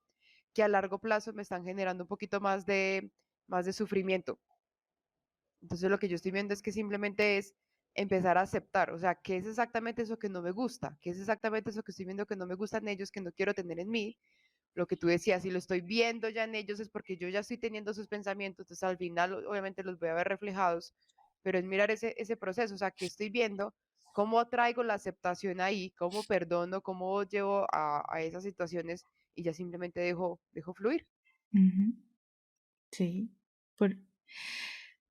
que a largo plazo me están generando un poquito más de sufrimiento. Entonces lo que yo estoy viendo es que simplemente es empezar a aceptar, o sea, qué es exactamente eso que no me gusta, qué es exactamente eso que estoy viendo que no me gusta en ellos, que no quiero tener en mí. Lo que tú decías, si lo estoy viendo ya en ellos es porque yo ya estoy teniendo sus pensamientos, entonces al final obviamente los voy a ver reflejados, pero es mirar ese proceso, o sea, que estoy viendo, cómo traigo la aceptación ahí, cómo perdono, cómo llevo a esas situaciones y ya simplemente dejo fluir. ujú, sí. Por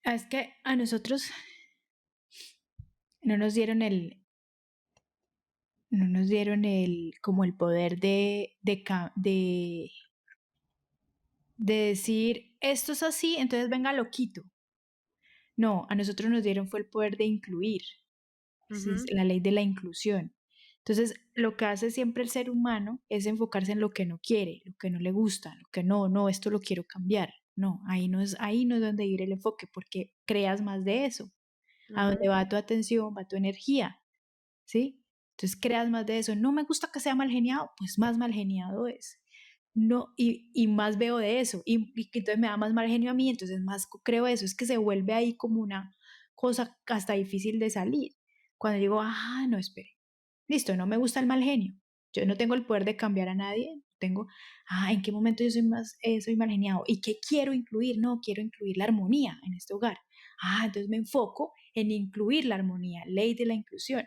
es que a nosotros no nos dieron como el poder de decir: "Esto es así, entonces venga, lo quito". No, a nosotros nos dieron fue el poder de incluir. Es Ujú, la ley de la inclusión. Entonces, lo que hace siempre el ser humano es enfocarse en lo que no quiere, lo que no le gusta, lo que no, esto lo quiero cambiar. No, ahí no es donde ir el enfoque, porque creas más de eso. A donde ujú, va tu atención, va tu energía, ¿sí? Entonces creas más de eso. No me gusta que sea mal geniado, pues más mal geniado es. No, y más veo de eso, y que entonces me da más mal genio a mí, entonces más creo eso, es que se vuelve ahí como una cosa hasta difícil de salir. Cuando digo, no, espere, listo, no me gusta el mal genio, yo no tengo el poder de cambiar a nadie, tengo, ¿en qué momento yo soy mal geniado? ¿Y qué quiero incluir? No, quiero incluir la armonía en este hogar. Entonces me enfoco en incluir la armonía, ley de la inclusión.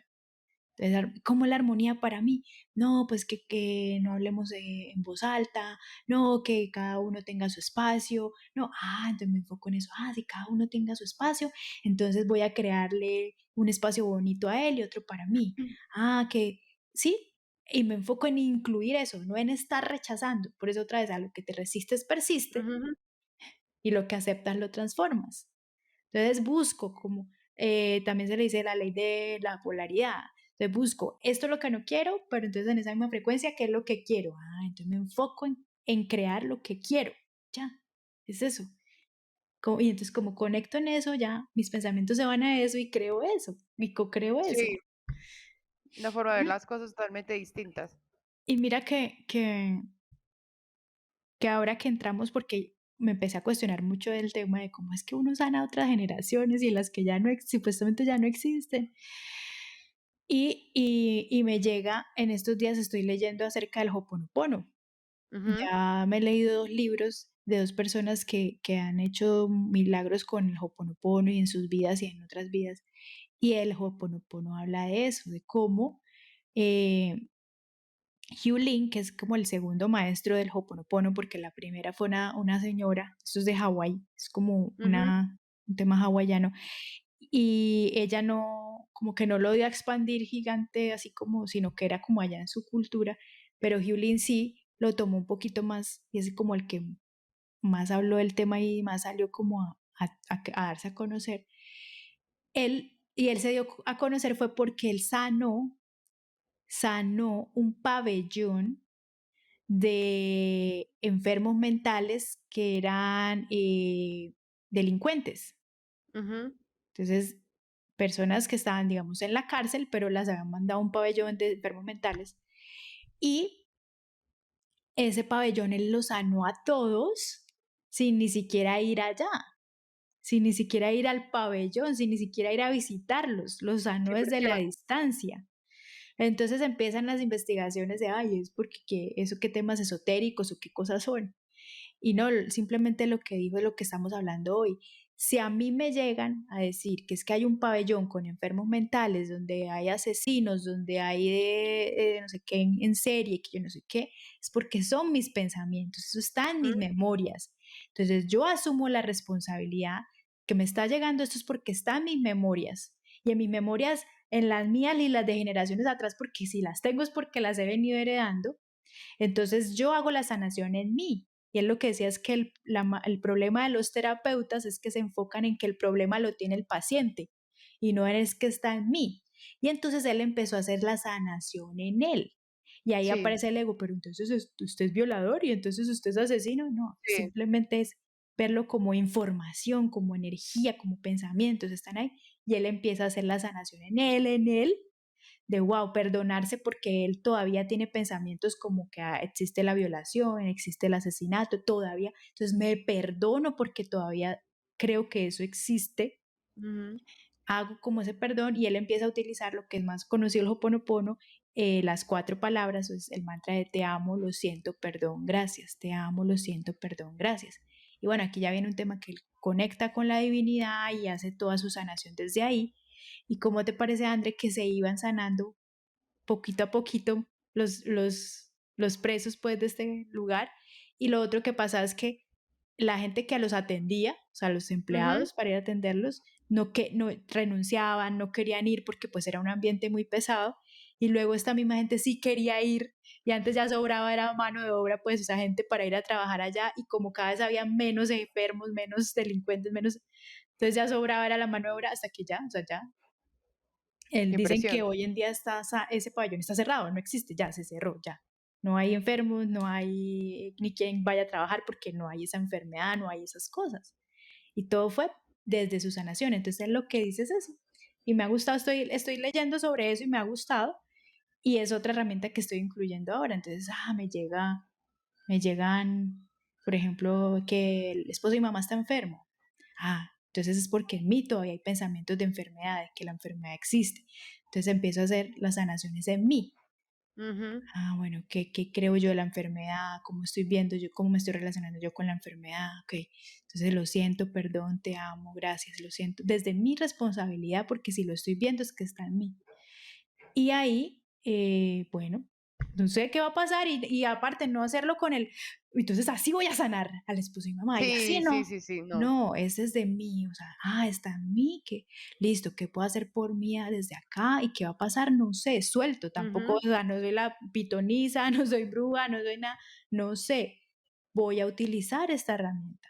Entonces, ¿cómo es la armonía para mí? No, pues que no hablemos en voz alta, no, que cada uno tenga su espacio, no, entonces me enfoco en eso, si cada uno tenga su espacio, entonces voy a crearle un espacio bonito a él y otro para mí. Que sí, y me enfoco en incluir eso, no en estar rechazando. Por eso otra vez, a lo que te resistes persiste ujú. y lo que aceptas lo transformas. Entonces busco como, también se le dice la ley de la polaridad. Entonces busco, esto es lo que no quiero, pero entonces en esa misma frecuencia, ¿qué es lo que quiero? Entonces me enfoco en crear lo que quiero. Ya, es eso. Y entonces como conecto en eso, ya mis pensamientos se van a eso y creo eso, y co-creo eso. Sí, una forma de ver Mm, las cosas totalmente distintas. Y mira que ahora que entramos, porque me empecé a cuestionar mucho del tema de cómo es que uno sana a otras generaciones y en las que ya no, supuestamente ya no existen. Y me llega, en estos días estoy leyendo acerca del Hoponopono. Ujú, Ya me he leído 2 libros de 2 personas que han hecho milagros con el Hoponopono y en sus vidas y en otras vidas. Y el Hoponopono habla de eso, de cómo, eh, Hugh Lin, que es como el segundo maestro del Hoponopono, porque la primera fue una señora, esto es de Hawái, es como ujú, un tema hawaiano, y ella no, como que no lo dio a expandir gigante, así como, sino que era como allá en su cultura, pero Hugh Lin sí lo tomó un poquito más y es como el que más habló del tema y más salió como a darse a conocer. Él se dio a conocer fue porque él sanó un pabellón de enfermos mentales que eran delincuentes. ujú, Entonces, personas que estaban, digamos, en la cárcel, pero las habían mandado a un pabellón de enfermos mentales. Y ese pabellón él los sanó a todos sin ni siquiera ir allá, sin ni siquiera ir al pabellón, sin ni siquiera ir a visitarlos, los qué sanó desde la impresión. distancia. Entonces empiezan las investigaciones de, es porque eso qué temas esotéricos o qué cosas son. Y no, simplemente lo que dijo es lo que estamos hablando hoy. Si a mí me llegan a decir que es que hay un pabellón con enfermos mentales, donde hay asesinos, donde hay no sé qué en serie, que yo no sé qué, es porque son mis pensamientos, eso está en mis Ujú. memorias. Entonces yo asumo la responsabilidad que me está llegando esto es porque está en mis memorias y en mis memorias, en las mías y las de generaciones atrás, porque si las tengo es porque las he venido heredando. Entonces yo hago la sanación en mí. Y él lo que decía es que el problema de los terapeutas es que se enfocan en que el problema lo tiene el paciente y no es que está en mí. Y entonces él empezó a hacer la sanación en él. Y ahí Sí, aparece el ego, pero entonces usted es violador y entonces usted es asesino. No, sí. simplemente es verlo como información, como energía, como pensamientos, están ahí. Y él empieza a hacer la sanación en él, de wow, perdonarse porque él todavía tiene pensamientos como que existe la violación, existe el asesinato, todavía. Entonces me perdono porque todavía creo que eso existe, Ujú. hago como ese perdón y él empieza a utilizar lo que es más conocido, el Hoponopono, las 4 palabras, es el mantra de te amo, lo siento, perdón, gracias, te amo, lo siento, perdón, gracias. Y bueno, aquí ya viene un tema que él conecta con la divinidad y hace toda su sanación desde ahí. ¿Y cómo te parece, André, que se iban sanando poquito a poquito los presos pues de este lugar? Y lo otro que pasa es que la gente que los atendía, o sea, los Ujú. empleados para ir a atenderlos, no renunciaban, no querían ir porque pues era un ambiente muy pesado. Y luego esta misma gente sí quería ir y antes ya sobraba era mano de obra, pues esa gente para ir a trabajar allá y como cada vez había menos enfermos, menos delincuentes, menos, entonces ya sobraba era la mano de obra hasta que ya, o sea, ya Qué dicen que impresión. hoy en día ese pabellón está cerrado, no existe, ya se cerró, ya. No hay enfermos, no hay ni quien vaya a trabajar porque no hay esa enfermedad, no hay esas cosas. Y todo fue desde su sanación. Entonces, él lo que dice es eso. Y me ha gustado, estoy leyendo sobre eso y me ha gustado. Y es otra herramienta que estoy incluyendo ahora. Entonces, me llegan, por ejemplo, que el esposo y mamá está enfermo. Entonces es porque en mí todavía hay pensamientos de enfermedad, de que la enfermedad existe. Entonces empiezo a hacer las sanaciones en mí. Ujú. Bueno, ¿qué creo yo de la enfermedad? ¿Cómo estoy viendo yo? ¿Cómo me estoy relacionando yo con la enfermedad? Ok, entonces lo siento, perdón, te amo, gracias, lo siento. Desde mi responsabilidad, porque si lo estoy viendo es que está en mí. Y ahí, bueno, no sé qué va a pasar y aparte no hacerlo con el, entonces así voy a sanar al esposo y mamá y así Sí, sí, no. sí, sí, no. No, es desde mí, o sea, está en mí, que listo, ¿qué puedo hacer por mí desde acá? ¿Y qué va a pasar? No sé, suelto, tampoco, o Ujú. sea, no soy la pitoniza, no soy bruja, no soy nada, no sé, voy a utilizar esta herramienta.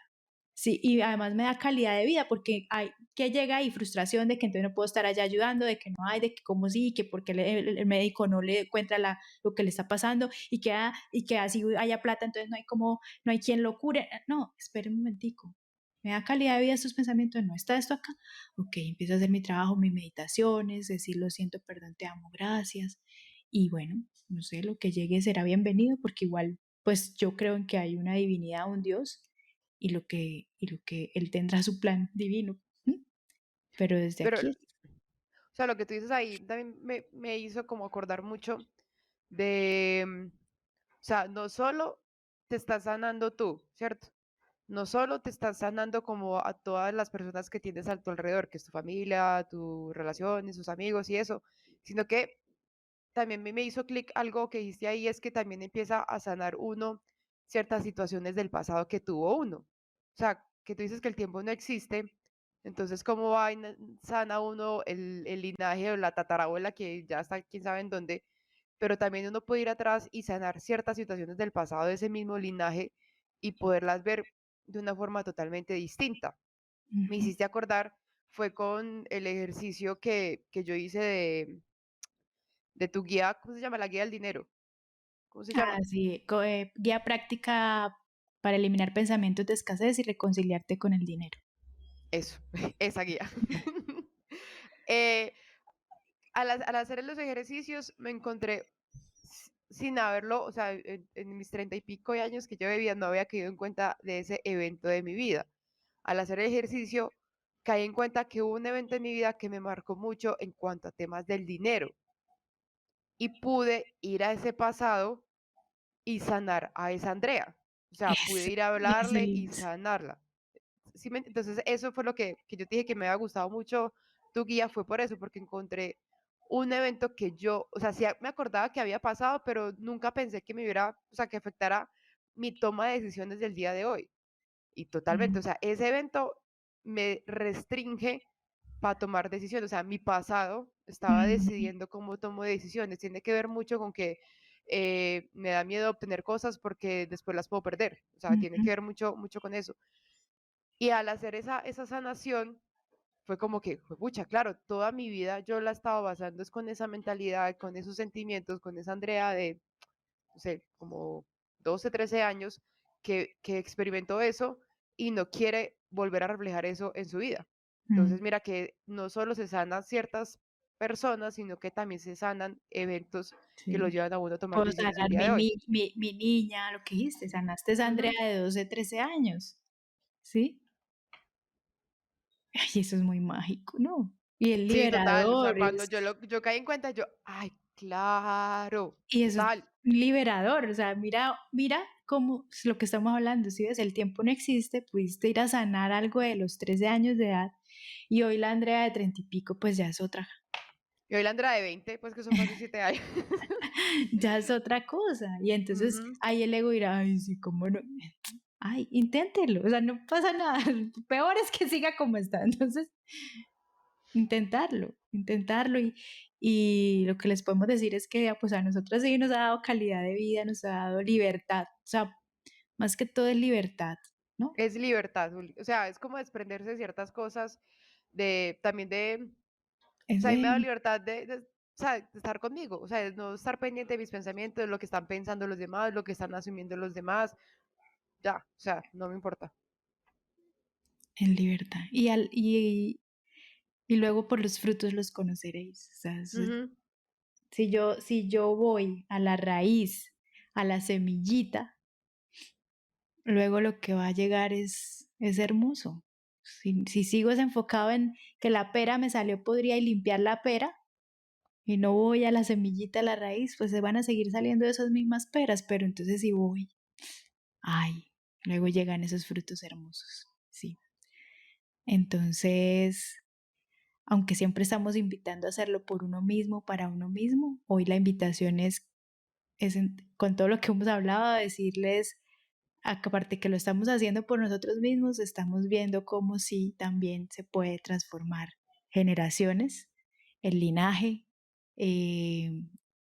Sí, y además me da calidad de vida porque hay que llega ahí frustración de que entonces no puedo estar allá ayudando, de que no hay, de que cómo sí, que porque el médico no le encuentra lo que le está pasando y que así haya plata, entonces no hay como, no hay quien lo cure. No, espere un momentico. Me da calidad de vida estos pensamientos, no está esto acá. Ok, empiezo a hacer mi trabajo, mis meditaciones, decir lo siento, perdón, te amo, gracias. Y bueno, no sé, lo que llegue será bienvenido porque igual, pues yo creo en que hay una divinidad, un Dios y lo que él tendrá su plan divino, ¿m? Pero desde Pero, aquí o sea, lo que tú dices ahí también me hizo como acordar mucho de, o sea, no solo te estás sanando tú, ¿cierto? No solo te estás sanando como a todas las personas que tienes a tu alrededor, que es tu familia, tus relaciones, tus amigos y eso, sino que también me hizo clic algo que dijiste ahí, es que también empieza a sanar uno ciertas situaciones del pasado que tuvo uno. O sea, que tú dices que el tiempo no existe, entonces cómo va y sana uno el linaje o la tatarabuela que ya está quién sabe en dónde, pero también uno puede ir atrás y sanar ciertas situaciones del pasado de ese mismo linaje y poderlas ver de una forma totalmente distinta. Me ujú. hiciste acordar, fue con el ejercicio que yo hice de tu guía, ¿cómo se llama? La guía del dinero. ¿Cómo se llama? Sí, guía práctica para eliminar pensamientos de escasez y reconciliarte con el dinero. Eso, esa guía. Eh, al hacer los ejercicios me encontré sin haberlo, o sea, en mis 30 y pico de años que yo vivía, no había caído en cuenta de ese evento de mi vida. Al hacer el ejercicio, caí en cuenta que hubo un evento en mi vida que me marcó mucho en cuanto a temas del dinero y pude ir a ese pasado y sanar a esa Andrea. O sea, pude Eso, ir a eso hablarle y es. sanarla. Entonces eso fue lo que yo te dije que me había gustado mucho tu guía, fue por eso, porque encontré un evento que yo, o sea, sí me acordaba que había pasado, pero nunca pensé que me hubiera, o sea, que afectara mi toma de decisiones del día de hoy. Y totalmente, o Mm, sea, ese evento me restringe para tomar decisiones. O sea, mi pasado estaba mm, decidiendo cómo tomo decisiones. Tiene que ver mucho con que me da miedo obtener cosas porque después las puedo perder. O sea, tiene ujú, que ver mucho, mucho con eso. Y al hacer esa sanación, fue como que, pucha, claro, toda mi vida yo la estaba basando es con esa mentalidad, con esos sentimientos, con esa Andrea de, no sé, como 12, 13 años, que experimentó eso y no quiere volver a reflejar eso en su vida. mm, Entonces, mira que no solo se sanan ciertas personas, sino que también se sanan eventos que lo sí. llevan a uno a tomar Puedo decisiones el sanar día de hoy. mi niña, lo que dijiste, sanaste a Andrea Ujú. de 12, 13 años, ¿sí? Ay, eso es muy mágico, ¿no? Y es Sí, total, o sea, liberador, cuando yo caí en cuenta, yo, ay, claro, y eso es total. liberador, o sea, mira cómo es lo que estamos hablando, si ves, el tiempo no existe, pudiste ir a sanar algo de los 13 años de edad, y hoy la Andrea de 30 y pico, pues ya es otra, Y hoy la Andrea de 20, pues que son más de 7 años. ya es otra cosa, y entonces Ujú. ahí el ego dirá: "Ay, sí, cómo no". Ay, inténtelo, o sea, no pasa nada, peor es que siga como está, entonces intentarlo y lo que les podemos decir es que, pues, a nosotras sí nos ha dado calidad de vida, nos ha dado libertad, o sea, más que todo es libertad, ¿no? Es libertad, o sea, es como desprenderse de ciertas cosas, de también de, o Es sea, a mí me da de libertad o sea, de estar conmigo, o sea, de no estar pendiente de mis pensamientos, de lo que están pensando los demás, lo que están asumiendo los demás, ya, o sea, no me importa. en libertad. Y luego por los frutos los conoceréis. O sea, Ujú, si yo voy a la raíz, a la semillita, luego lo que va a llegar es hermoso. Si sigo enfocado en que la pera me salió podrida y limpiar la pera, y no voy a la semillita, a la raíz, pues se van a seguir saliendo esas mismas peras, pero entonces si voy, ay, luego llegan esos frutos hermosos, sí. Entonces, aunque siempre estamos invitando a hacerlo por uno mismo, para uno mismo, hoy la invitación con todo lo que hemos hablado, a decirles, aparte que lo estamos haciendo por nosotros mismos, estamos viendo cómo sí también se puede transformar generaciones, el linaje, eh,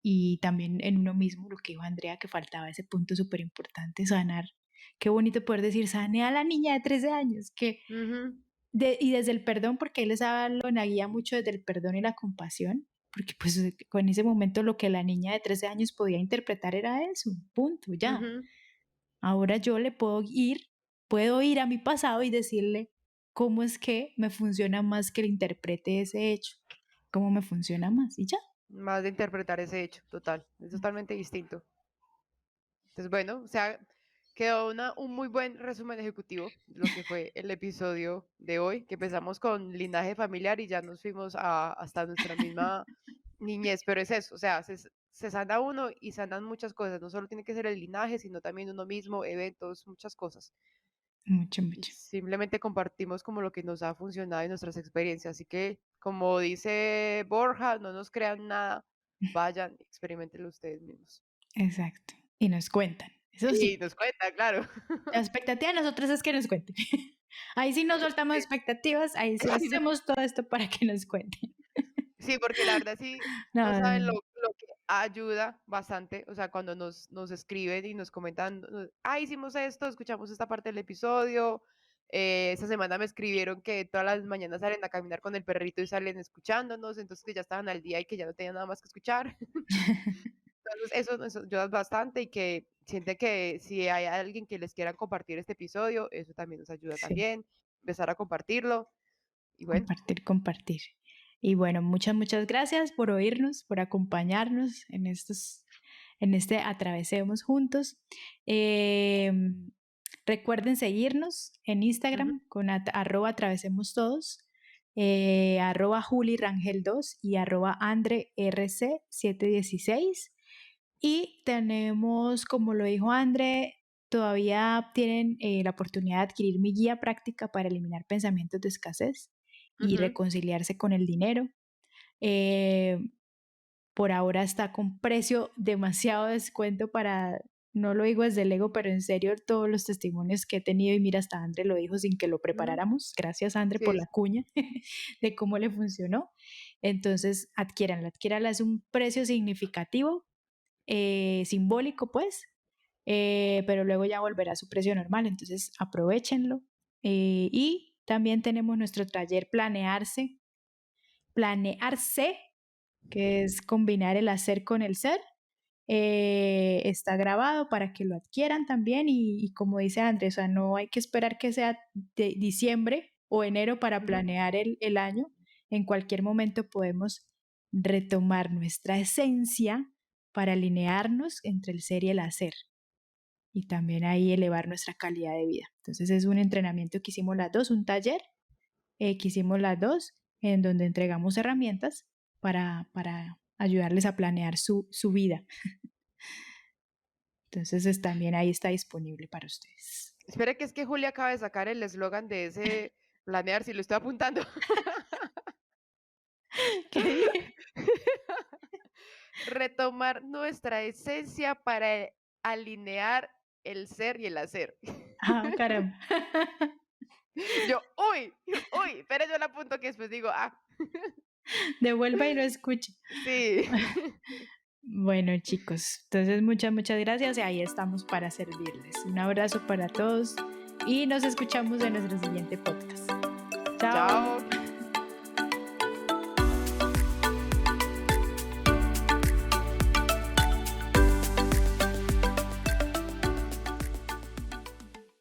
y también en uno mismo, lo que dijo Andrea, que faltaba ese punto súper importante, sanar. Qué bonito poder decir, sané a la niña de 13 años, ujú, y desde el perdón, porque él les habla en la guía mucho desde el perdón y la compasión, porque pues con ese momento lo que la niña de 13 años podía interpretar era eso, punto, ya. ujú. Ahora yo puedo ir a mi pasado y decirle cómo es que me funciona más que él interprete ese hecho, cómo me funciona más y ya. Más de interpretar ese hecho, total, es totalmente distinto. Entonces, bueno, o sea, quedó un muy buen resumen ejecutivo de lo que fue el episodio de hoy, que empezamos con linaje familiar y ya nos fuimos hasta nuestra misma niñez, pero es eso, o sea, se sana uno y sanan muchas cosas, no solo tiene que ser el linaje, sino también uno mismo, eventos, muchas cosas. Mucho, Y mucho. simplemente compartimos como lo que nos ha funcionado y nuestras experiencias. Así que, como dice Borja, no nos crean nada, vayan, experimentenlo ustedes mismos. Exacto. Y nos cuentan, eso Y sí. nos cuenta, claro. La expectativa de nosotros es que nos cuenten. Ahí sí no soltamos expectativas, ahí sí Sí, hacemos todo esto para que nos cuenten. sí, porque la verdad sí, no No, no, saben no. lo que ayuda bastante, o sea, cuando nos escriben y nos comentan, hicimos esto, escuchamos esta parte del episodio, esta semana me escribieron que todas las mañanas salen a caminar con el perrito y salen escuchándonos, entonces que ya estaban al día y que ya no tenían nada más que escuchar. Entonces eso nos ayuda bastante y que sienten que si hay alguien que les quiera compartir este episodio, eso también nos ayuda Sí, también, empezar a compartirlo y bueno. compartir, compartir. Y bueno, muchas, muchas gracias por oírnos, por acompañarnos en este Atravesemos Juntos. Em, Recuerden seguirnos en Ujú, Instagram con @atravesemos todos, @Juli Rangel 2 y @Andre RC 716. Y tenemos, como lo dijo Andre, todavía tienen la oportunidad de adquirir mi guía práctica para eliminar pensamientos de escasez y Ujú. reconciliarse con el dinero. Eh, por ahora está con precio demasiado descuento para, no lo digo desde el ego, pero en serio todos los testimonios que he tenido, y mira, hasta André lo dijo sin que lo Mm, preparáramos. Gracias, André, por sí, la cuña de cómo le funcionó. Entonces, adquiéranla, es un precio significativo, simbólico pues, pero luego ya volverá a su precio normal, entonces aprovechenlo. Y también tenemos nuestro taller Planearse, que es combinar el hacer con el ser. Está grabado para que lo adquieran también y como dice Andrés, o sea, no hay que esperar que sea de diciembre o enero para ujú. planear el año. En cualquier momento podemos retomar nuestra esencia para alinearnos entre el ser y el hacer y también ahí elevar nuestra calidad de vida. Entonces es un entrenamiento que hicimos las dos, un taller que hicimos las dos, en donde entregamos herramientas para ayudarles a planear su vida. Entonces también ahí está disponible para ustedes. Espera que es que Julia acaba de sacar el eslogan de ese planear, si lo estoy apuntando. ¿Qué dije? Retomar nuestra esencia para alinear el ser y el hacer. Ah, caramba. Yo, uy, uy, pero yo la apunto que después digo, ah, Devuelva y no escuche. sí. Bueno, chicos, entonces muchas gracias y ahí estamos para servirles. Un abrazo para todos y nos escuchamos en nuestro siguiente podcast. Chao. Chao.